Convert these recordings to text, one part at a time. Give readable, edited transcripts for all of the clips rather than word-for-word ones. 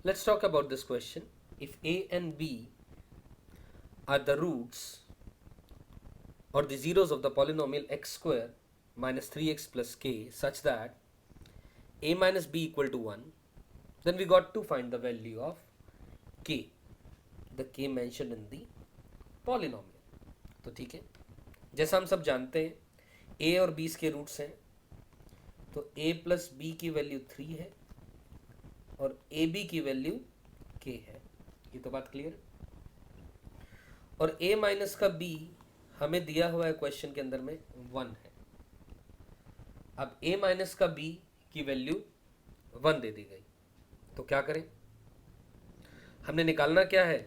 Let's talk about this question. If a and b are the roots or the zeros of the polynomial x square minus 3x plus k such that a minus b equal to 1, then we got to find the value of k, the k mentioned in the polynomial. तो ठीक है, जैसा हम सब जानते हैं a और b के रूट्स हैं, तो a प्लस b की वैल्यू 3 है और ए बी की वैल्यू k है. ये तो बात क्लियर है. और a माइनस का b हमें दिया हुआ है क्वेश्चन के अंदर में 1 है. अब a माइनस का b की वैल्यू 1 दे दी गई, तो क्या करें? हमने निकालना क्या है?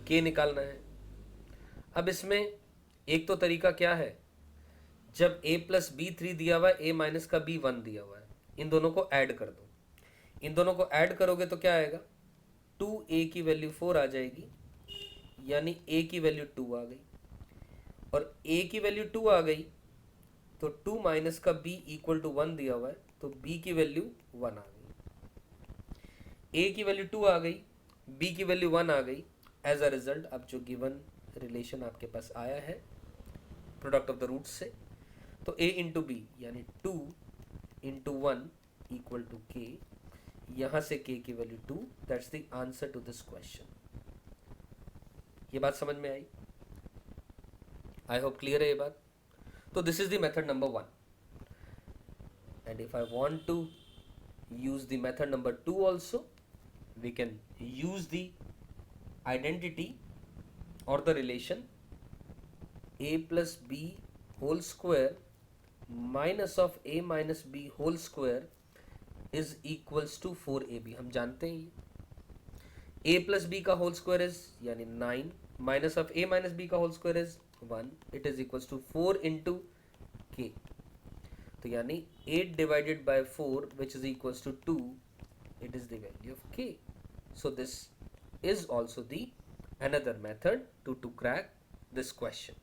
k निकालना है. अब इसमें एक तो तरीका क्या है, जब a प्लस बी 3 दिया हुआ है, a माइनस का b 1 दिया हुआ है, इन दोनों को ऐड कर दो. इन दोनों को ऐड करोगे तो क्या आएगा? 2a की वैल्यू 4 आ जाएगी, यानी a की वैल्यू 2 आ गई. और a की वैल्यू 2 आ गई तो 2 माइनस का b इक्वल टू 1 दिया हुआ है, तो b की वैल्यू 1 आ गई. a की वैल्यू 2 आ गई, b की वैल्यू 1 आ गई. एज अ रिजल्ट अब जो गिवन रिलेशन आपके पास आया है प्रोडक्ट ऑफ द रूट्स से, तो a इंटू बी यानी 2 इंटू 1 इक्वल टू k. यहां से k की value 2. That's the answer to this question. ये बात समझ में आई? आई होप क्लियर है ये बात. तो this is the method number 1. And if I want to use the method number 2 also, we can use the identity or the relation a plus b whole square minus of a minus b whole square is equals to 4ab. हम जानते हैं ये a plus b का whole square is यानी 9 minus of a minus b का whole square is 1. It is equals to 4 into k. तो यानी 8 divided by 4 which is equals to 2. It is the value of k. So this is also the another method to crack this question.